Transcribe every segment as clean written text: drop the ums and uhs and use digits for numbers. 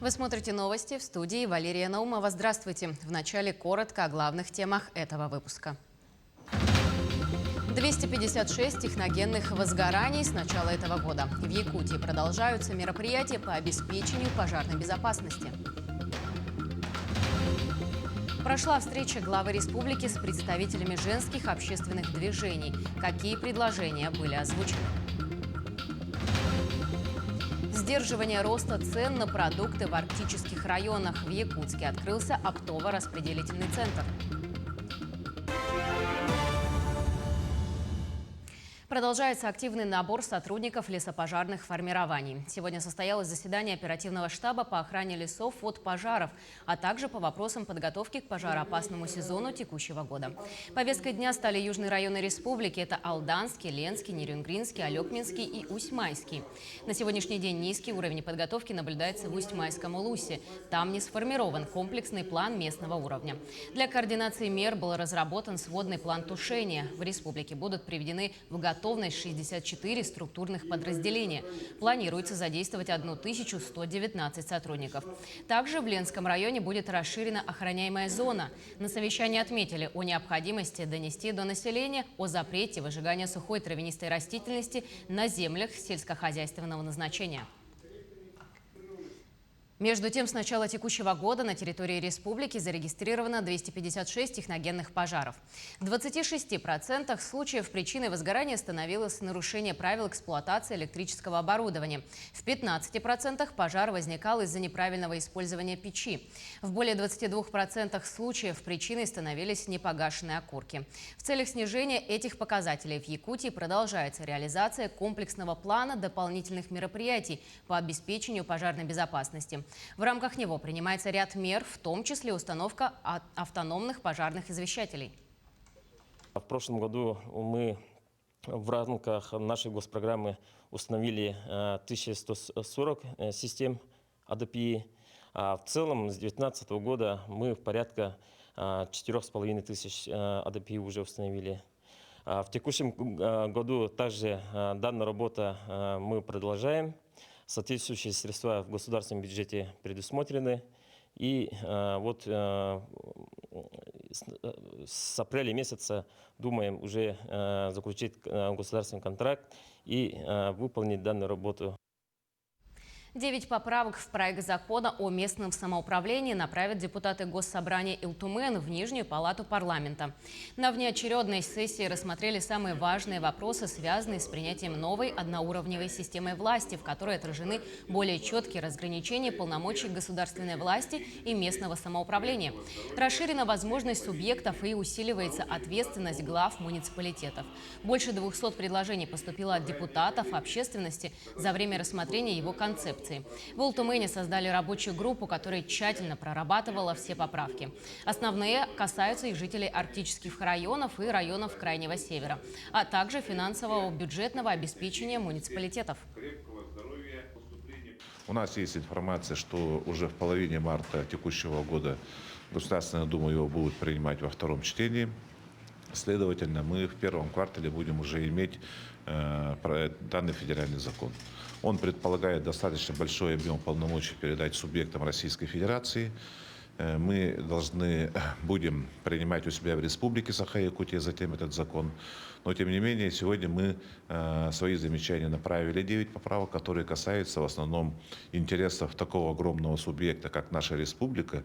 Вы смотрите новости, в студии Валерия Наумова. Здравствуйте. Вначале коротко о главных темах этого выпуска. 256 техногенных возгораний с начала этого года. В Якутии продолжаются мероприятия по обеспечению пожарной безопасности. Прошла встреча главы республики с представителями женских общественных движений. Какие предложения были озвучены? Сдерживание роста цен на продукты в арктических районах. В Якутске открылся оптово-распределительный центр. Продолжается активный набор сотрудников лесопожарных формирований. Сегодня состоялось заседание оперативного штаба по охране лесов от пожаров, а также по вопросам подготовки к пожароопасному сезону текущего года. Повесткой дня стали южные районы республики. Это Алданский, Ленский, Нерюнгринский, Алекминский и Усть-Майский. На сегодняшний день низкий уровень подготовки наблюдается в Усть-Майском Улусе. Там не сформирован комплексный план местного уровня. Для координации мер был разработан сводный план тушения. В республике будут приведены в готовность 64 структурных подразделения. Планируется задействовать 1119 сотрудников. Также в Ленском районе будет расширена охраняемая зона. На совещании отметили о необходимости донести до населения о запрете выжигания сухой травянистой растительности на землях сельскохозяйственного назначения. Между тем, с начала текущего года на территории республики зарегистрировано 256 техногенных пожаров. В 26% случаев причиной возгорания становилось нарушение правил эксплуатации электрического оборудования. В 15% пожар возникал из-за неправильного использования печи. В более 22% случаев причиной становились непогашенные окурки. В целях снижения этих показателей в Якутии продолжается реализация комплексного плана дополнительных мероприятий по обеспечению пожарной безопасности. В рамках него принимается ряд мер, в том числе установка автономных пожарных извещателей. В прошлом году мы в рамках нашей госпрограммы установили 1140 систем АДПИ. А в целом с 2019 года мы порядка 4500 АДПИ уже установили. В текущем году также данную работу мы продолжаем. Соответствующие средства в государственном бюджете предусмотрены. И вот с апреля месяца думаем уже заключить государственный контракт и выполнить данную работу. 9 поправок в проект закона о местном самоуправлении направят депутаты Госсобрания Илтумен в Нижнюю палату парламента. На внеочередной сессии рассмотрели самые важные вопросы, связанные с принятием новой одноуровневой системы власти, в которой отражены более четкие разграничения полномочий государственной власти и местного самоуправления. Расширена возможность субъектов и усиливается ответственность глав муниципалитетов. Больше 200 предложений поступило от депутатов, общественности за время рассмотрения его концепции. В Илтумене создали рабочую группу, которая тщательно прорабатывала все поправки. Основные касаются и жителей арктических районов и районов Крайнего Севера, а также финансового бюджетного обеспечения муниципалитетов. У нас есть информация, что уже в половине марта текущего года Государственная Дума его будет принимать во втором чтении. Следовательно, мы в первом квартале будем уже иметь данный федеральный закон. Он предполагает достаточно большой объем полномочий передать субъектам Российской Федерации. Мы будем принимать у себя в Республике Саха-Якутия затем этот закон. Но, тем не менее, сегодня мы свои замечания направили 9 поправок, которые касаются в основном интересов такого огромного субъекта, как наша республика.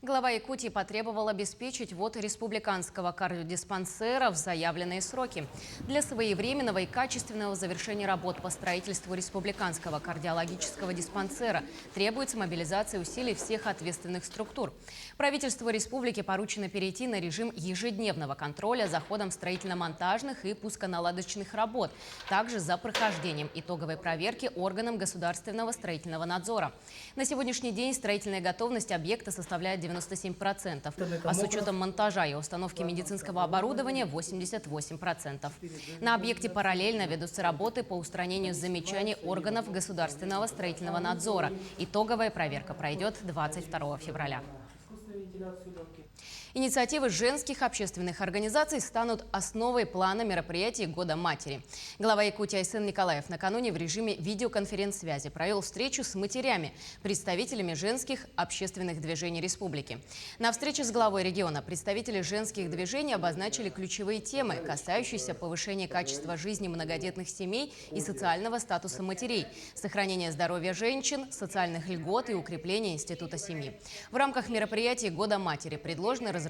Глава Якутии потребовал обеспечить ввод республиканского кардиодиспансера в заявленные сроки. Для своевременного и качественного завершения работ по строительству республиканского кардиологического диспансера требуется мобилизация усилий всех ответственных структур. Правительству республики поручено перейти на режим ежедневного контроля за ходом строительно-монтажных и пусконаладочных работ, также за прохождением итоговой проверки органом государственного строительного надзора. На сегодняшний день строительная готовность объекта составляет 97%, а с учетом монтажа и установки медицинского оборудования 88%. На объекте параллельно ведутся работы по устранению замечаний органов государственного строительного надзора. Итоговая проверка пройдет 22 февраля. Инициативы женских общественных организаций станут основой плана мероприятий Года матери. Глава Якутии Айсен Николаев накануне в режиме видеоконференц-связи провел встречу с матерями, представителями женских общественных движений республики. На встрече с главой региона представители женских движений обозначили ключевые темы, касающиеся повышения качества жизни многодетных семей и социального статуса матерей, сохранения здоровья женщин, социальных льгот и укрепления института семьи. В рамках мероприятий Года матери предложено разработать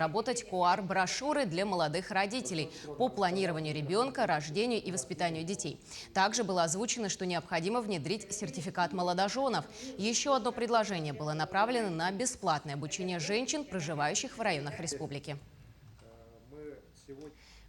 QR-брошюры для молодых родителей по планированию ребенка, рождению и воспитанию детей. Также было озвучено, что необходимо внедрить сертификат молодоженов. Еще одно предложение было направлено на бесплатное обучение женщин, проживающих в районах республики.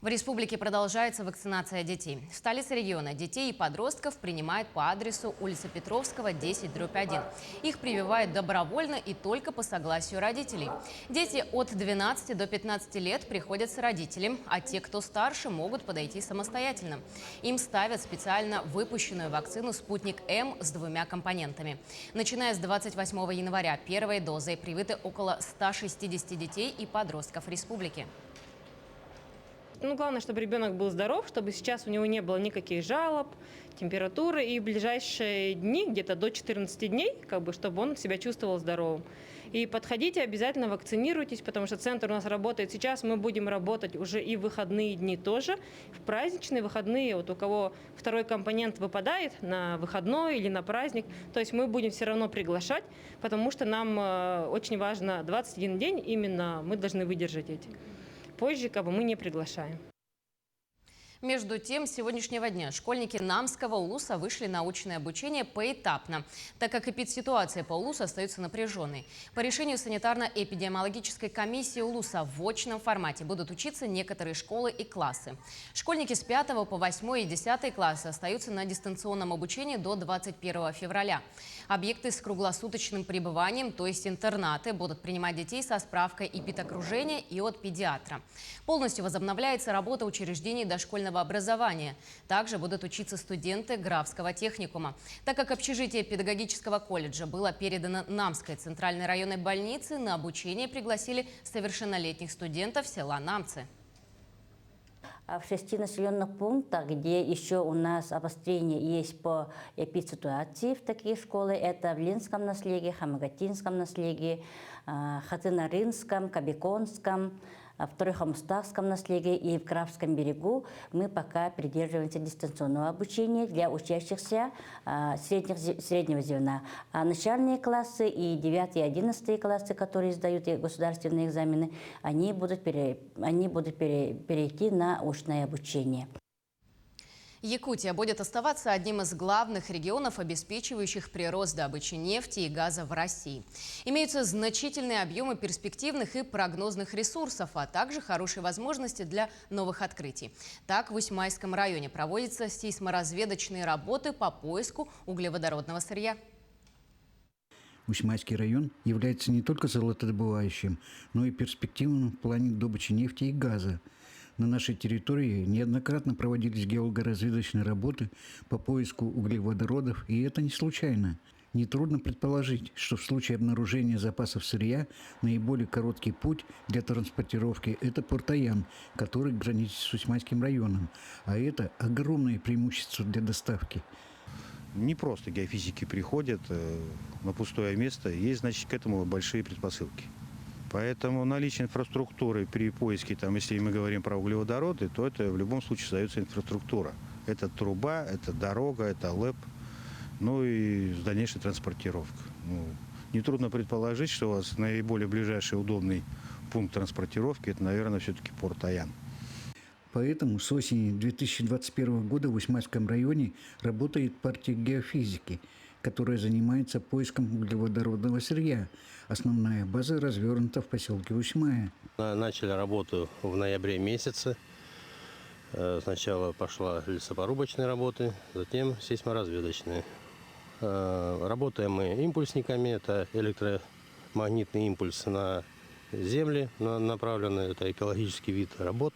В республике продолжается вакцинация детей. В столице региона детей и подростков принимают по адресу улица Петровского, 10/1. Их прививают добровольно и только по согласию родителей. Дети от 12 до 15 лет приходят с родителем, а те, кто старше, могут подойти самостоятельно. Им ставят специально выпущенную вакцину «Спутник М» с 2 компонентами. Начиная с 28 января первой дозой привиты около 160 детей и подростков республики. Главное, чтобы ребенок был здоров, чтобы сейчас у него не было никаких жалоб, температуры. И в ближайшие дни, где-то до 14 дней, чтобы он себя чувствовал здоровым. И подходите, обязательно вакцинируйтесь, потому что центр у нас работает сейчас. Мы будем работать уже и в выходные дни тоже. В праздничные выходные, у кого второй компонент выпадает на выходной или на праздник, то есть мы будем все равно приглашать, потому что нам очень важно 21 день, именно мы должны выдержать эти. Позже мы не приглашаем. Между тем, с сегодняшнего дня школьники Намского УЛУСа вышли на очное обучение поэтапно, так как эпидситуация по УЛУСу остается напряженной. По решению санитарно-эпидемиологической комиссии УЛУСа в очном формате будут учиться некоторые школы и классы. Школьники с 5 по 8 и 10 классы остаются на дистанционном обучении до 21 февраля. Объекты с круглосуточным пребыванием, то есть интернаты, будут принимать детей со справкой эпидокружения и от педиатра. Полностью возобновляется работа учреждений дошкольного образования. Также будут учиться студенты Графского техникума. Так как общежитие педагогического колледжа было передано Намской центральной районной больнице, на обучение пригласили совершеннолетних студентов села Намцы. В 6 населенных пунктах, где еще у нас обострение есть по эпидситуации в таких школах, это в Линском наследии, Хамагатинском наследии, Хатынарынском, Кобяконском, в Трехомстахском наследии и в Кравском берегу, мы пока придерживаемся дистанционного обучения для учащихся среднего звена. А начальные классы и 9 и 11 классы, которые сдают государственные экзамены, они будут перейти на очное обучение. Якутия будет оставаться одним из главных регионов, обеспечивающих прирост добычи нефти и газа в России. Имеются значительные объемы перспективных и прогнозных ресурсов, а также хорошие возможности для новых открытий. Так, в Усьмайском районе проводятся сейсморазведочные работы по поиску углеводородного сырья. Усьмайский район является не только золотодобывающим, но и перспективным в плане добычи нефти и газа. На нашей территории неоднократно проводились геологоразведочные работы по поиску углеводородов, и это не случайно. Нетрудно предположить, что в случае обнаружения запасов сырья наиболее короткий путь для транспортировки – это Порт-Аян, который граничит с Усьмайским районом, а это огромное преимущество для доставки. Не просто геофизики приходят на пустое место, есть, значит, к этому большие предпосылки. Поэтому наличие инфраструктуры при поиске, если мы говорим про углеводороды, то это в любом случае остается инфраструктура. Это труба, это дорога, это ЛЭП, и дальнейшая транспортировка. Нетрудно предположить, что у вас наиболее ближайший удобный пункт транспортировки – это, наверное, все-таки Порт-Аян. Поэтому с осени 2021 года в Усьмайском районе работает партия геофизики, которая занимается поиском углеводородного сырья. Основная база развернута в поселке Усьмая. Начали работу в ноябре месяце. Сначала пошла лесопорубочные работы, затем сейсморазведочные. Работаем мы импульсниками. Это электромагнитный импульс на земли направленный. Это экологический вид работ.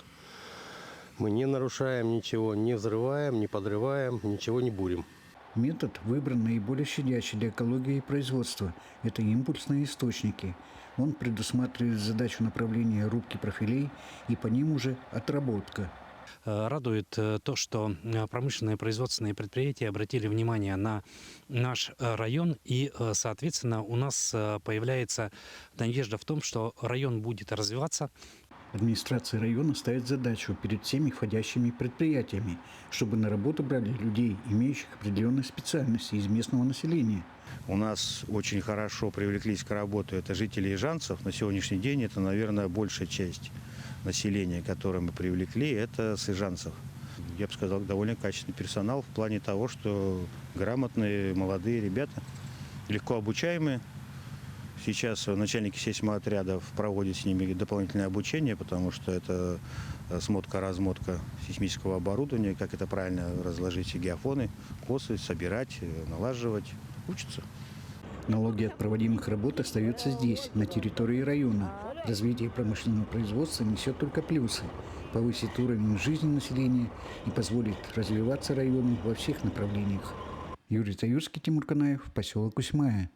Мы не нарушаем ничего, не взрываем, не подрываем, ничего не бурим. Метод выбран наиболее щадящий для экологии и производства. Это импульсные источники. Он предусматривает задачу направления рубки профилей и по ним уже отработка. Радует то, что промышленные производственные предприятия обратили внимание на наш район, и, соответственно, у нас появляется надежда в том, что район будет развиваться. Администрация района ставит задачу перед всеми входящими предприятиями, чтобы на работу брали людей, имеющих определенные специальности из местного населения. У нас очень хорошо привлеклись к работе это жители Ижанцев. На сегодняшний день это, наверное, большая часть населения, которое мы привлекли, это с Ижанцев. Я бы сказал, довольно качественный персонал в плане того, что грамотные, молодые ребята, легко обучаемые. Сейчас начальники сейсмоотрядов проводят с ними дополнительное обучение, потому что это смотка-размотка сейсмического оборудования, как это правильно разложить геофоны, косы, собирать, налаживать, учатся. Налоги от проводимых работ остаются здесь, на территории района. Развитие промышленного производства несет только плюсы, повысит уровень жизни населения и позволит развиваться району во всех направлениях. Юрий Таюрский, Тимур Канаев, поселок Усьмая.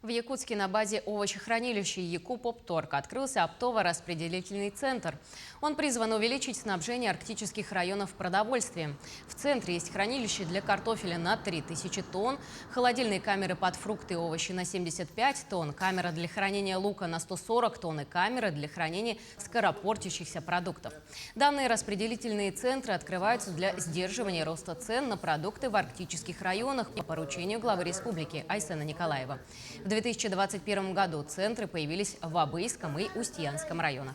В Якутске на базе овощехранилища Якупопторг открылся оптово-распределительный центр. Он призван увеличить снабжение арктических районов продовольствием. В центре есть хранилище для картофеля на 3000 тонн, холодильные камеры под фрукты и овощи на 75 тонн, камера для хранения лука на 140 тонн и камера для хранения скоропортящихся продуктов. Данные распределительные центры открываются для сдерживания роста цен на продукты в арктических районах по поручению главы республики Айсена Николаева. В 2021 году центры появились в Абыйском и Устьянском районах.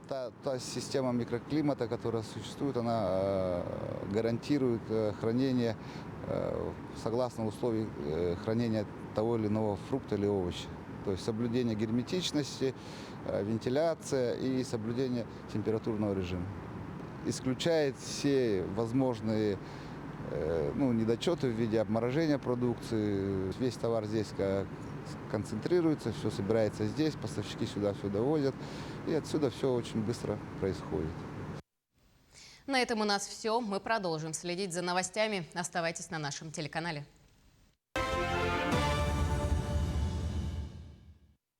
Та система микроклимата, которая существует, она гарантирует хранение согласно условий хранения того или иного фрукта или овоща. То есть соблюдение герметичности, вентиляция и соблюдение температурного режима. Исключает все возможные недочеты в виде обморожения продукции. Весь товар здесь концентрируется, все собирается здесь, поставщики сюда все довозят. И отсюда все очень быстро происходит. На этом у нас все. Мы продолжим следить за новостями. Оставайтесь на нашем телеканале.